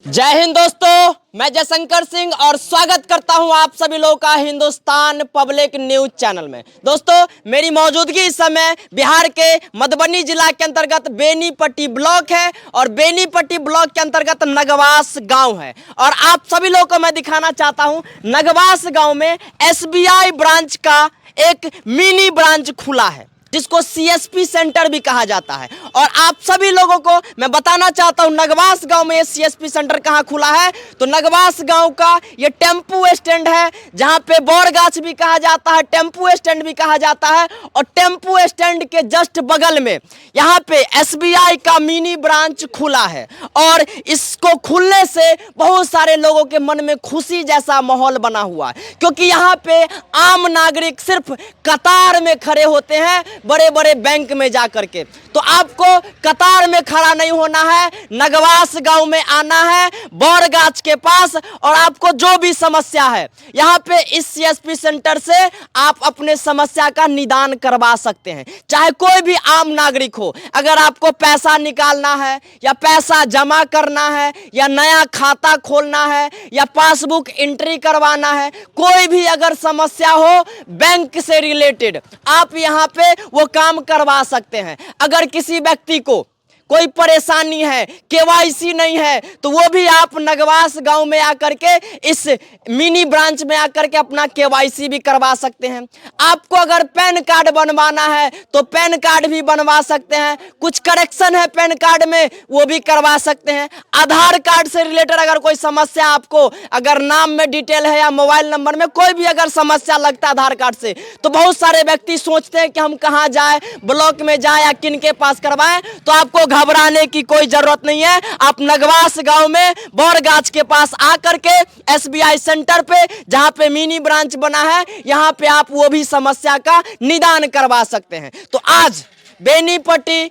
जय हिंद दोस्तों, मैं जयशंकर सिंह और स्वागत करता हूं आप सभी लोगों का हिंदुस्तान पब्लिक न्यूज चैनल में। दोस्तों, मेरी मौजूदगी इस समय बिहार के मधुबनी जिला के अंतर्गत बेनीपट्टी ब्लॉक है और बेनीपट्टी ब्लॉक के अंतर्गत नगवास गांव है और आप सभी लोगों को मैं दिखाना चाहता हूं नगवास गांव में एसबीआई ब्रांच का एक मिनी ब्रांच खुला है जिसको सीएसपी सेंटर भी कहा जाता है। और आप सभी लोगों को मैं बताना चाहता हूं नगवास गांव में ये सीएसपी सेंटर कहां खुला है। तो नगवास गांव का ये टेम्पू स्टैंड है जहां पे बौरगाछ भी कहा जाता है, टेम्पू स्टैंड भी कहा जाता है और टेम्पू स्टैंड के जस्ट बगल में यहां पे एसबीआई का मिनी ब्रांच खुला है और इसको खुलने से बहुत सारे लोगों के मन में खुशी जैसा माहौल बना हुआ है, क्योंकि यहां पे आम नागरिक सिर्फ कतार में खड़े होते हैं बड़े बड़े बैंक में जाकर के। तो आपको कतार में खड़ा नहीं होना है, नगवास गांव में आना है बौरगाछ के पास और आपको जो भी समस्या है यहां पे इस सीएसपी सेंटर से आप अपने समस्या का निदान करवा सकते हैं। चाहे कोई भी आम नागरिक हो, अगर आपको पैसा निकालना है या पैसा जमा करना है या नया खाता खोलना है या पासबुक एंट्री करवाना है, कोई भी अगर समस्या हो बैंक से रिलेटेड, आप यहां पे वो काम करवा सकते हैं। अगर किसी व्यक्ति को कोई परेशानी है, केवाईसी नहीं है, तो वो भी आप नगवास गांव में आकर के इस मिनी ब्रांच में आकर के अपना केवाईसी भी करवा सकते हैं। आपको अगर पैन कार्ड बनवाना है तो पैन कार्ड भी बनवा सकते हैं, कुछ करेक्शन है पैन कार्ड में वो भी करवा सकते हैं। आधार कार्ड से रिलेटेड अगर कोई समस्या आपको, अगर नाम में डिटेल है या मोबाइल नंबर में कोई भी अगर समस्या लगता है आधार कार्ड से, तो बहुत सारे व्यक्ति सोचते हैं कि हम कहाँ जाए, ब्लॉक में जाए या किन के पास करवाएं। तो आपको घबराने की कोई जरूरत नहीं है। आप नगवास गांव में बौरगाछ के पास आकर के एसबीआई सेंटर पे जहां पे मिनी ब्रांच बना है यहां पे आप वो भी समस्या का निदान करवा सकते हैं। तो आज बेनीपट्टी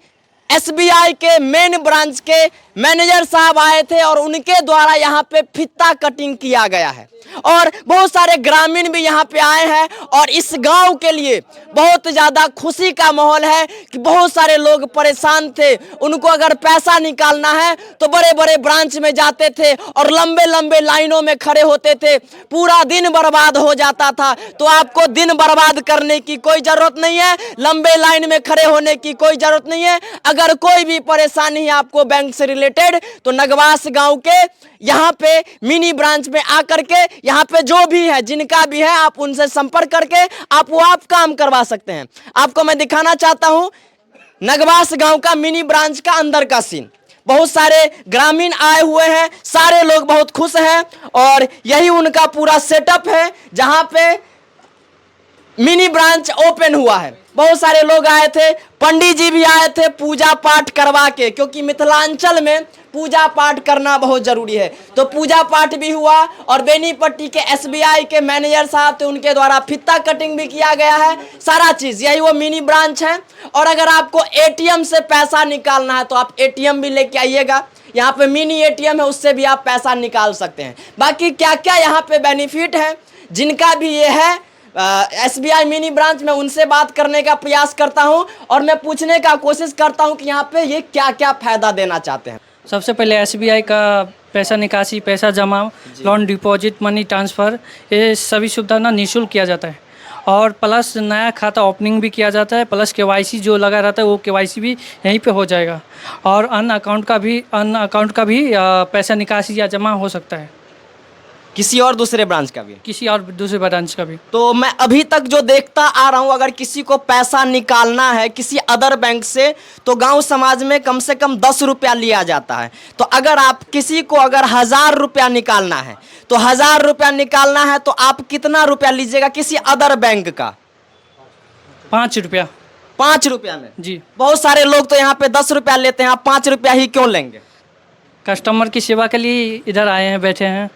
एसबीआई के मेन ब्रांच के मैनेजर साहब आए थे और उनके द्वारा यहाँ पे फीता कटिंग किया गया है और बहुत सारे ग्रामीण भी यहाँ पे आए हैं और इस गांव के लिए बहुत ज़्यादा खुशी का माहौल है कि बहुत सारे लोग परेशान थे। उनको अगर पैसा निकालना है तो बड़े बड़े ब्रांच में जाते थे और लंबे लंबे लाइनों में खड़े होते थे, पूरा दिन बर्बाद हो जाता था। तो आपको दिन बर्बाद करने की कोई ज़रूरत नहीं है, लंबे लाइन में खड़े होने की कोई ज़रूरत नहीं है। अगर कोई भी परेशानी है आपको बैंक से रिलेटेड, तो नगवास गांव के यहाँ पे मिनी ब्रांच में आकर के यहाँ पे जो भी है, जिनका भी है, आप उनसे संपर्क करके आप काम करवा सकते हैं। आपको मैं दिखाना चाहता हूँ नगवास गांव का मिनी ब्रांच का अंदर का सीन। बहुत सारे ग्रामीण आए हुए हैं, सारे लोग बहुत खुश हैं और यही उनका पूरा सेटअप है जहां पे मिनी ब्रांच ओपन हुआ है। बहुत सारे लोग आए थे, पंडित जी भी आए थे पूजा पाठ करवा के, क्योंकि मिथिलांचल में पूजा पाठ करना बहुत जरूरी है। तो पूजा पाठ भी हुआ और बेनीपट्टी के एसबीआई के मैनेजर साहब थे, उनके द्वारा फीता कटिंग भी किया गया है। सारा चीज़ यही वो मिनी ब्रांच है। और अगर आपको एटीएम से पैसा निकालना है तो आप एटीएम भी लेके आइएगा, यहाँ पे मिनी एटीएम है, उससे भी आप पैसा निकाल सकते हैं। बाकी क्या क्या यहाँ पे बेनिफिट है जिनका भी ये है एसबीआई मिनी ब्रांच में, उनसे बात करने का प्रयास करता हूं और मैं पूछने का कोशिश करता हूं कि यहाँ पे ये क्या क्या फायदा देना चाहते हैं। सबसे पहले एसबीआई का पैसा निकासी, पैसा जमा, लोन डिपॉजिट, मनी ट्रांसफ़र, ये सभी सुविधा ना निःशुल्क किया जाता है और प्लस नया खाता ओपनिंग भी किया जाता है, प्लस केवाईसी जो लगा रहता है वो केवाईसी भी यहीं पे हो जाएगा और अन्य अकाउंट का भी पैसा निकासी या जमा हो सकता है। किसी और दूसरे ब्रांच का भी, किसी और दूसरे ब्रांच का भी। तो मैं अभी तक जो देखता आ रहा हूं, अगर किसी को पैसा निकालना है किसी अदर बैंक से तो गांव समाज में कम से कम 10 रुपया लिया जाता है। तो अगर आप किसी को अगर 1000 रुपया निकालना है तो 1000 रुपया निकालना है तो आप कितना रुपया लीजिएगा किसी अदर बैंक का? 5 रुपया। 5 रुपया में जी। बहुत सारे लोग तो यहाँ पे 10 रुपया लेते हैं, आप 5 रुपया ही क्यों लेंगे? कस्टमर की सेवा के लिए इधर आए हैं, बैठे हैं।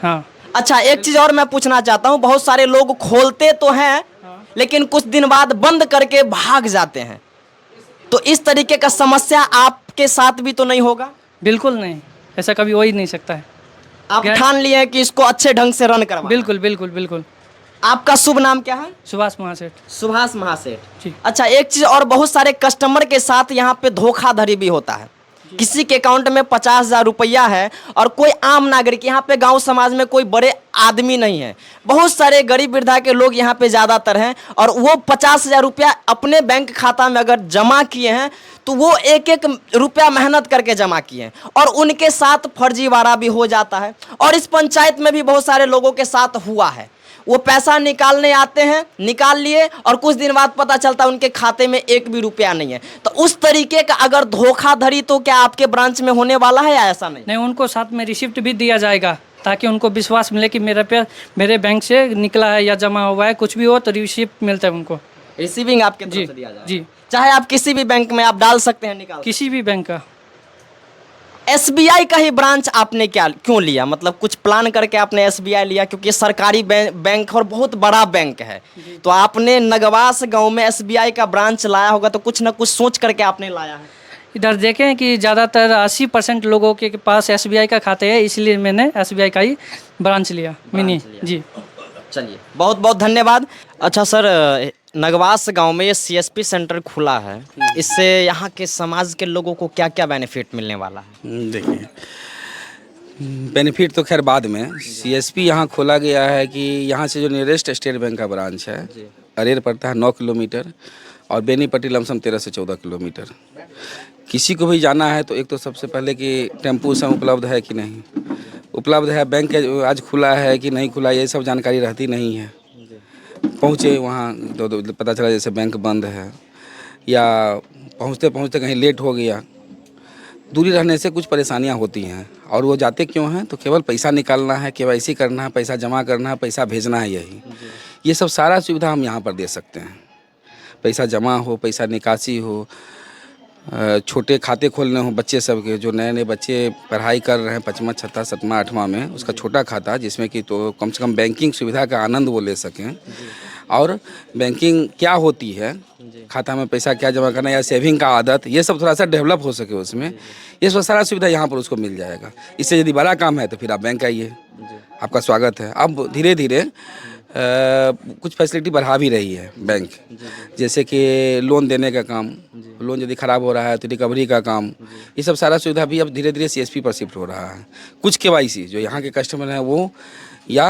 हाँ। अच्छा, एक चीज़ और मैं पूछना चाहता हूँ, बहुत सारे लोग खोलते तो हैं लेकिन कुछ दिन बाद बंद करके भाग जाते हैं, तो इस तरीके का समस्या आपके साथ भी तो नहीं होगा? बिल्कुल नहीं, ऐसा कभी हो ही नहीं सकता है। आप ठान लिए हैं कि इसको अच्छे ढंग से रन करवा? बिल्कुल बिल्कुल बिल्कुल। आपका शुभ नाम क्या है? सुभाष महासेठ। सुभाष महासेठ जी। अच्छा, एक चीज़ और, बहुत सारे कस्टमर के साथ यहाँ पे धोखाधड़ी भी होता है। किसी के अकाउंट में 50,000 रुपया है और कोई आम नागरिक, यहाँ पे गांव समाज में कोई बड़े आदमी नहीं है, बहुत सारे गरीब वृद्धा के लोग यहाँ पे ज़्यादातर हैं, और वो 50,000 रुपया अपने बैंक खाता में अगर जमा किए हैं तो वो एक एक रुपया मेहनत करके जमा किए हैं, और उनके साथ फर्जीवाड़ा भी हो जाता है। और इस पंचायत में भी बहुत सारे लोगों के साथ हुआ है, वो पैसा निकालने आते हैं, निकाल लिए और कुछ दिन बाद पता चलता है उनके खाते में एक भी रुपया नहीं है। तो उस तरीके का अगर धोखाधड़ी तो क्या आपके ब्रांच में होने वाला है या ऐसा नहीं? नहीं, उनको साथ में रिसिप्ट भी दिया जाएगा ताकि उनको विश्वास मिले कि मेरे बैंक से निकला है या जमा हुआ है, कुछ भी हो तो रिसिप्ट मिलता है उनको। रिसीविंग आपके तरफ जी, से दिया जाएगा? जी। चाहे आप किसी भी बैंक में आप डाल सकते हैं, निकाल। किसी भी बैंक का। एसबीआई का ही ब्रांच आपने क्यों लिया? मतलब कुछ प्लान करके आपने एसबीआई लिया? क्योंकि सरकारी बैंक और बहुत बड़ा बैंक है, तो आपने नगवास गांव में एसबीआई का ब्रांच लाया होगा, तो कुछ ना कुछ सोच करके आपने लाया है। इधर देखें कि ज़्यादातर 80% लोगों के पास एसबीआई का खाते है, इसलिए मैंने एसबीआई का ही ब्रांच लिया, मिनी। जी, चलिए, बहुत बहुत धन्यवाद। अच्छा सर, नगवास गांव में ये सीएसपी सेंटर खुला है, इससे यहाँ के समाज के लोगों को क्या क्या बेनिफिट मिलने वाला है? देखिए, बेनिफिट तो खैर बाद में। सीएसपी यहाँ खोला गया है कि यहाँ से जो नियरेस्ट स्टेट बैंक का ब्रांच है अरेर पड़ता है 9 किलोमीटर, और बेनीपट्टी लमसम 13 से 14 किलोमीटर। किसी को भी जाना है तो एक तो सबसे पहले कि टेम्पू सब उपलब्ध है कि नहीं उपलब्ध है, बैंक आज खुला है कि नहीं खुला, ये सब जानकारी रहती नहीं है। पहुँचे वहाँ तो पता चला जैसे बैंक बंद है, या पहुँचते पहुँचते कहीं लेट हो गया। दूरी रहने से कुछ परेशानियाँ होती हैं, और वो जाते क्यों हैं? तो केवल पैसा निकालना है, केवाईसी करना है, पैसा जमा करना है, पैसा भेजना है, यही ये सब सारा सुविधा हम यहाँ पर दे सकते हैं। पैसा जमा हो, पैसा निकासी हो, छोटे खाते खोलने हो बच्चे सब के, जो नए नए बच्चे पढ़ाई कर रहे हैं 5वां 6वां 7वां 8वां में, उसका छोटा खाता जिसमें कि तो कम से कम बैंकिंग सुविधा का आनंद वो ले सकें, और बैंकिंग क्या होती है, खाता में पैसा क्या जमा करना या सेविंग का आदत, ये सब थोड़ा सा डेवलप हो सके उसमें, ये सब सारा सुविधा यहाँ पर उसको मिल जाएगा। इससे यदि बड़ा काम है तो फिर आप बैंक आइए, आपका स्वागत है। अब धीरे धीरे कुछ फैसिलिटी बढ़ा भी रही है बैंक, जैसे कि लोन देने का काम, लोन यदि ख़राब हो रहा है तो रिकवरी का काम, ये सब सारा सुविधा भी अब धीरे धीरे सीएसपी पर शिफ्ट हो रहा है। कुछ केवाईसी जो यहाँ के कस्टमर हैं वो या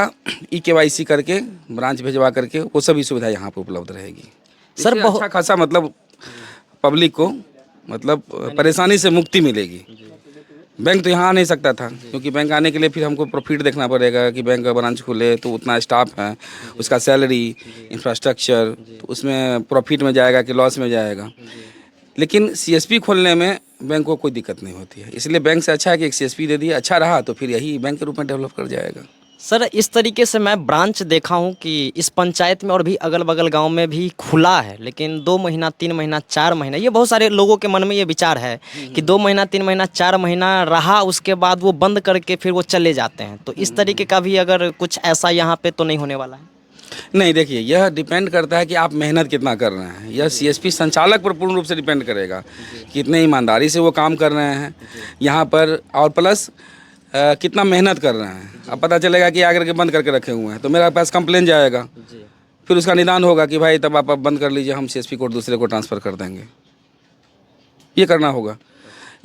केवाईसी करके ब्रांच भिजवा करके वो सभी सुविधा यहाँ पर उपलब्ध रहेगी। सर बहुत अच्छा खासा मतलब पब्लिक को मतलब परेशानी से मुक्ति मिलेगी। बैंक तो यहाँ आ नहीं सकता था, क्योंकि बैंक आने के लिए फिर हमको प्रॉफिट देखना पड़ेगा कि बैंक का ब्रांच खुले तो उतना स्टाफ है, उसका सैलरी, इंफ्रास्ट्रक्चर, तो उसमें प्रॉफिट में जाएगा कि लॉस में जाएगा। लेकिन सीएसपी खोलने में बैंक को कोई दिक्कत नहीं होती है, इसलिए बैंक से अच्छा है कि एक सीएसपी दे दिए, अच्छा रहा तो फिर यही बैंक के रूप में डेवलप कर जाएगा। सर, इस तरीके से मैं ब्रांच देखा हूँ कि इस पंचायत में और भी अगल बगल गांव में भी खुला है, लेकिन 2 महीना 3 महीना 4 महीना, ये बहुत सारे लोगों के मन में ये विचार है कि 2 महीना 3 महीना 4 महीना रहा, उसके बाद वो बंद करके फिर वो चले जाते हैं। तो इस तरीके का भी अगर कुछ ऐसा यहाँ पे तो नहीं होने वाला है? नहीं, देखिए, यह डिपेंड करता है कि आप मेहनत कितना कर रहे हैं। यह सीएसपी संचालक पर पूर्ण रूप से डिपेंड करेगा, कितने ईमानदारी से वो काम कर रहे हैं यहाँ पर, और प्लस कितना मेहनत कर रहे हैं। अब पता चलेगा कि आकर के बंद करके रखे हुए हैं तो मेरे पास कंप्लेन जाएगा, फिर उसका निदान होगा कि भाई तब आप बंद कर लीजिए, हम सीएसपी कोड दूसरे को ट्रांसफ़र कर देंगे। ये करना होगा,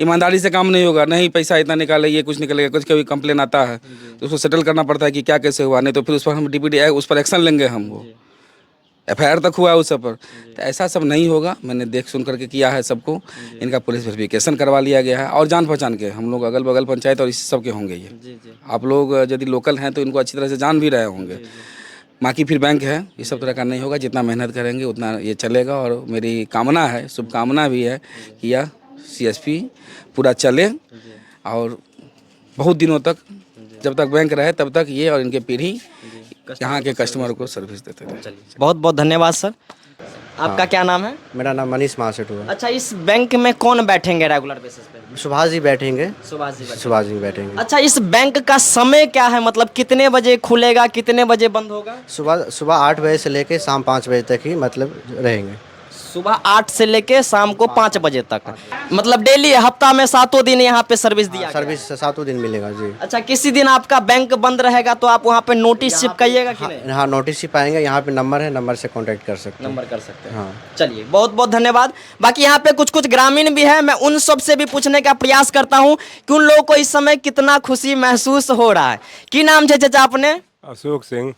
ईमानदारी से काम नहीं होगा। नहीं पैसा इतना निकाले, ये कुछ निकलेगा, कुछ कभी कंप्लेन आता है तो उसको सेटल करना पड़ता है कि क्या कैसे हुआ, नहीं तो फिर उस पर हम डीपीडी उस पर एक्शन लेंगे, हम वो एफआईआर तक हुआ है उस सब पर। तो ऐसा सब नहीं होगा, मैंने देख सुन करके किया है सबको। इनका पुलिस वेरिफिकेशन करवा लिया गया है, और जान पहचान के हम लोग अगल बगल पंचायत और इस सब के होंगे। ये आप लोग यदि लोकल हैं तो इनको अच्छी तरह से जान भी रहे होंगे। बाकी फिर बैंक है, ये सब तरह का नहीं होगा। जितना मेहनत करेंगे उतना ये चलेगा, और मेरी कामना है, शुभकामना भी है कि यह सीएसपी पूरा चले और बहुत दिनों तक, जब तक बैंक रहे तब तक ये और इनके पीढ़ी यहाँ के कस्टमर को सर्विस देते रहे। बहुत बहुत धन्यवाद सर। आपका क्या नाम है? मेरा नाम मनीष महासेठ हुआ। अच्छा, इस बैंक में कौन बैठेंगे रेगुलर बेसिस पे? सुभाष जी बैठेंगे। सुभाष जी बैठेंगे। अच्छा, इस बैंक का समय क्या है? मतलब कितने बजे खुलेगा, कितने बजे बंद होगा? सुबह 8 बजे से लेके शाम 5 बजे तक ही मतलब रहेंगे। सुबह 8 से लेके शाम को 5 बजे तक, मतलब डेली हफ्ता में 7 दिन यहाँ पे सर्विस दिया गया। सर्विस 7 दिन मिलेगा जी। अच्छा, किसी दिन आपका बैंक बंद रहेगा तो आप वहाँ पे नोटिस चिपकाइएगा कि नहीं? हाँ नोटिस ही पाएंगे, यहाँ पे नंबर है, नंबर से कांटेक्ट कर सकते हैं। नंबर कर सकते हैं। हाँ। चलिए, बहुत बहुत धन्यवाद। बाकी यहाँ पे कुछ कुछ ग्रामीण भी है, मैं उन सब से भी पूछने का प्रयास करता हूँ कि उन लोगों को इस समय कितना खुशी महसूस हो रहा है। की नाम है चाचा अपने? अशोक सिंह।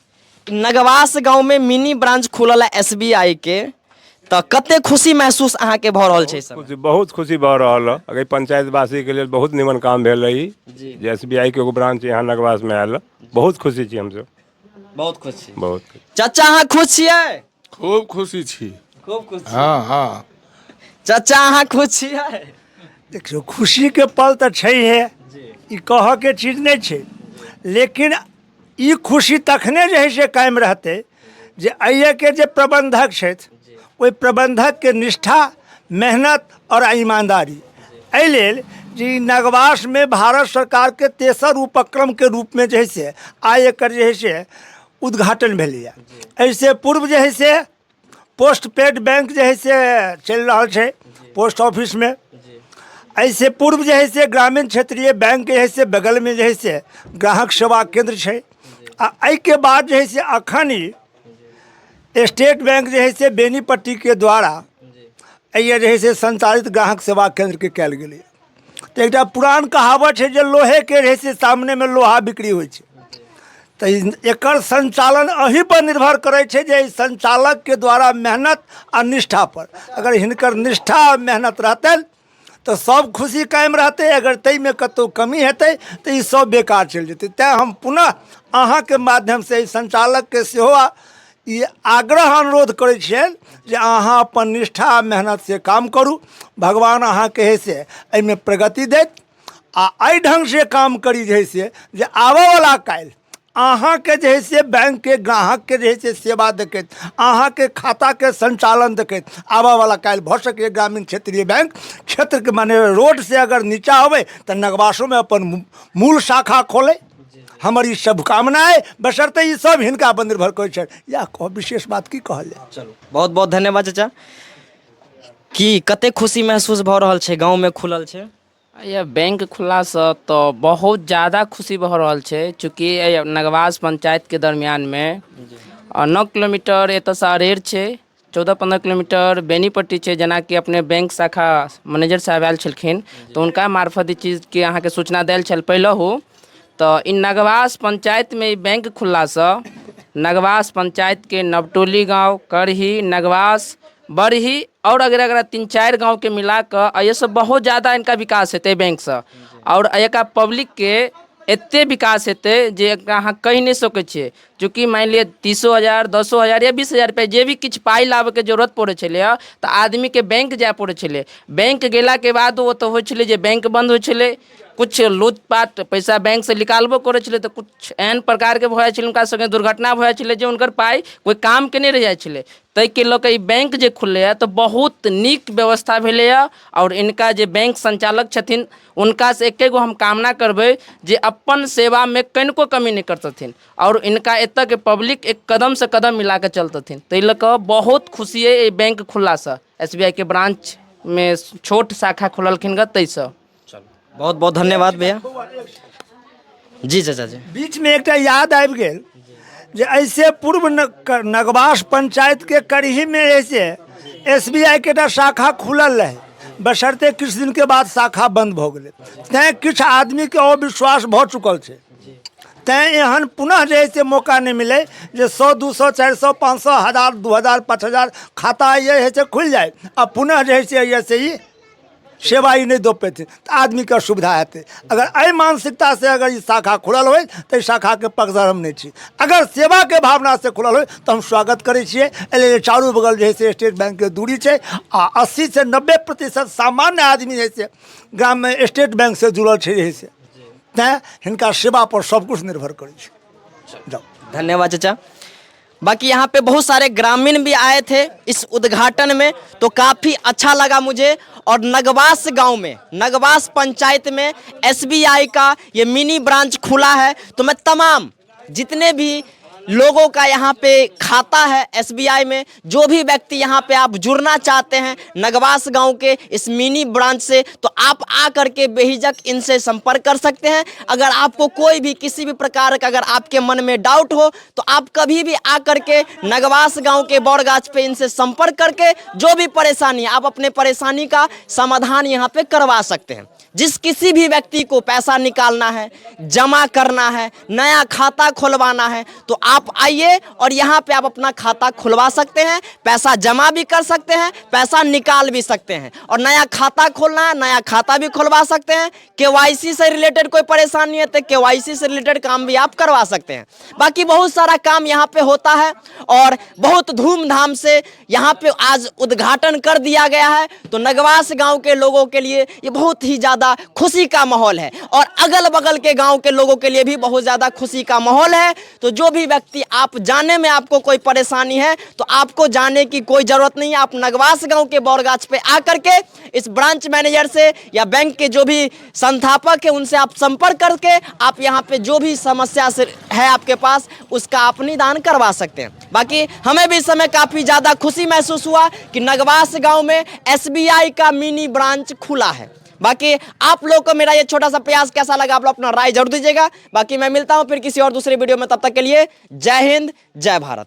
नगवास गांव में मिनी ब्रांच खुलल है SBI के, तो कते खुशी महसूस अहाँ के भऽ रहल छै इस समय? बहुत खुशी भऽ रहल है। अगर पंचायतवासी के लिए बहुत निमन काम भेल रही जे SBI के एगो ब्रांच यहाँ नगवास में आयल, बहुत खुशी छी हमसब, बहुत खुशी। बहुत। चाचा अहाँ खुश छियै? खूब खुशी छी। खूब खुश। हाँ हाँ। चाचा अहाँ खुश छियै? देखियो खुशी के पल तो छैहे, ई कह के चीज नहीं छै, लेकिन ई खुशी तखने जे है से कायम रहते जे आइए के जे प्रबंधक छथि ओहि प्रबंधक के निष्ठा, मेहनत और ईमानदारी। एहि लेल जे नगवास में भारत सरकार के तेसर उपक्रम के रूप में जे है से आय एकर जे है से उद्घाटन भेलैया। ऐसे पूर्व जे है से पोस्ट पेड बैंक जे है से चल रहा है पोस्ट ऑफिस में। ऐसे पूर्व जे है से ग्रामीण क्षेत्रीय बैंक जे है से बगल में जे है से ग्राहक सेवा केंद्र है। एहि के बाद जे है से अखन ही स्टेट बैंक जे है से बेनीपट्टी के द्वारा ये जे है से संचालित ग्राहक सेवा केंद्र के कल गेलै। तो एक पुरान कहावत है जो लोहे के रहे से सामने में लोहा बिक्री हो, तो एकर संचालन अही पर निर्भर करे छे जे संचालक के द्वारा मेहनत और निष्ठा पर। अगर हिनकर निष्ठा और मेहनत रहते तो सब खुशी कायम रहते, अगर तई में कतौ कमी हेतै तो ये सब बेकार चल जेतै। तैं हम पुनः अहाँ के माध्यम से संचालक के सेहो ये आग्रह अनुरोध करै छियनि जे अहाँ अपन निष्ठा मेहनत से काम करू, भगवान अहाँ के है से एहिमे प्रगति देत आ एहि ढंग से काम करी जे है से जे आबऽ वाला काल्हि अहाँ के जे है से बैंक के ग्राहक के जे है से सेवा देखैत, अहाँ के खाता के संचालन देखैत आबऽ वाला काल्हि भऽ सके ग्रामीण क्षेत्रीय बैंक क्षेत्र के माने रोड से अगर नीचा होवे तो नगवासों में अपन मूल शाखा खोले। हमर ई शुभकामना है, बशर्ते ई सब हिनका पर निर्भर करै छै। या कह विशेष बात की कहल जाय। चलो, बहुत बहुत धन्यवाद चाचा। की कते खुशी महसूस भऽ रहल छै गांव में खुलल छै? यह बैंक खुला से तो बहुत ज़्यादा खुशी भऽ रहल छै, चूँकि नगवास पंचायत के दरमियान में 9 किलोमीटर एतऽ से अरेर छै, 14-15 किलोमीटर बेनीपट्टी छै। जेना कि अपने बैंक शाखा मैनेजर साहब आयल छलखिन तो उनका मार्फत ई चीज़ के अहाँ के सूचना देल छल पहले हो। तो इन नगवास पंचायत में बैंक खुलला से नगवास पंचायत के नवटोली गांव, करही, नगवास, बरही और अगर 3-4 गांव के मिला कर ये सब बहुत ज़्यादा इनका विकास हेतै बैंक से। और एका पब्लिक के एते विकास हेतै जे अहाँ कहि नहीं सकै छियै। चूँकि मान लिअ 30,000, 10,000 या 20,000 रुपया जे भी किछु पाई लाबे के जरूरत पड़े छलै तो आदमी के बैंक जाय पड़े छलै। बैंक गेला के बाद वो तो होइ छलै जे बैंक बंद होइ छलै, कुछ लूटपाट पैसा बैंक से निकालबो करे छलै तो कुछ एहन प्रकार के भऽ जाइ छलै, हुनका संगे दुर्घटना भऽ जाइ छलै जे हुनकर पाई कोई काम के नहीं रह जाइ छलै। ताहि के लऽ कऽ ई बैंक जे खुललै तो बहुत नीक व्यवस्था भेलैया। और इनका जे बैंक संचालक छथिन उनका से एके गो हम कामना करबै जे अपन सेवा में कनिको कमी नहीं करतथिन और इनका एतऽ के पब्लिक एक कदम से कदम मिला के चलतथिन। ताहि लऽ कऽ बहुत खुशी है बैंक खुलला से, SBI के ब्रांच में छोट शाखा खुललखिन ग तैसँ। बहुत बहुत धन्यवाद भैया जी। चाचा जी बीच में एक याद आबि गेल जे ऐसे पूर्व नगवास पंचायत के करही में ऐसे SBI के शाखा खुलल रहे, बशर्ते किछु दिन के बाद शाखा बंद भऽ गेलै। तैं किछु आदमी के अविश्वास भऽ चुकल छै। तैं एहन पुनः जे है से मौका नहीं मिले जे 100, 200, 400, 500, 1000, 2000, 5000 खाता ये है से खुल जाए अब पुनः जे है से ऐसे ही सेवा ही नहीं दो पेते तो आदमी का सुविधा हेतै। अगर एहि मानसिकता से अगर ई शाखा खुलल हो तो शाखा के पक्षधर हम नहीं छी। अगर सेवा के भावना से खुलल हो तो हम स्वागत करै छियै। एहि चारू बगल जे है से स्टेट बैंक के दूरी छै आ 80 से 90% सामान्य आदमी जे है से ग्राम में स्टेट बैंक से जुड़ल छै जे है से, तैं हिनका सेवा पर सब कुछ निर्भर करै छै। जाओ, धन्यवाद चाचा। बाकी यहाँ पे बहुत सारे ग्रामीण भी आए थे इस उद्घाटन में, तो काफ़ी अच्छा लगा मुझे। और नगवास गांव में, नगवास पंचायत में SBI का ये मिनी ब्रांच खुला है, तो मैं तमाम जितने भी लोगों का यहाँ पे खाता है एसबीआई में। जो भी व्यक्ति यहाँ पे आप जुड़ना चाहते हैं नगवास गांव के इस मिनी ब्रांच से, तो आप आ करके बेहिचक इनसे संपर्क कर सकते हैं। अगर आपको कोई भी किसी भी प्रकार का अगर आपके मन में डाउट हो तो आप कभी भी आ करके नगवास गांव के बौड़गाछ पे इनसे संपर्क करके जो भी परेशानी आप अपने परेशानी का समाधान यहाँ पे करवा सकते हैं। जिस किसी भी व्यक्ति को पैसा निकालना है, जमा करना है, नया खाता खुलवाना है, तो आप आइए और यहाँ पे आप अपना खाता खुलवा सकते हैं, पैसा जमा भी कर सकते हैं, पैसा निकाल भी सकते हैं। और नया खाता खोलना है, नया खाता भी खुलवा सकते हैं। केवाईसी से रिलेटेड कोई परेशानी है तो केवाईसी से रिलेटेड काम भी आप करवा सकते हैं। बाकी बहुत सारा काम यहाँ पे होता है और बहुत धूमधाम से यहाँ पे आज उद्घाटन कर दिया गया है। तो नगवास गांव के लोगों के लिए ये बहुत ही ज़्यादा खुशी का माहौल है और अगल बगल के गांव के लोगों के लिए भी बहुत ज़्यादा खुशी का माहौल है। तो जो भी व्यक्ति आप जाने में आपको कोई परेशानी है तो आपको जाने की कोई ज़रूरत नहीं है। आप नगवास गांव के बौड़गाछ पे आकर के इस ब्रांच मैनेजर से या बैंक के जो भी संस्थापक है उनसे आप संपर्क करके आप यहाँ पे जो भी समस्या से है आपके पास उसका आप निदान करवा सकते हैं। बाकी हमें भी इस समय काफ़ी ज़्यादा खुशी महसूस हुआ कि नगवास गांव में एसबीआई का मिनी ब्रांच खुला है। बाकी आप लोग को मेरा ये छोटा सा प्रयास कैसा लगा आप लोग अपना राय जरूर दीजिएगा। बाकी मैं मिलता हूँ फिर किसी और दूसरे वीडियो में, तब तक के लिए जय हिंद जय भारत।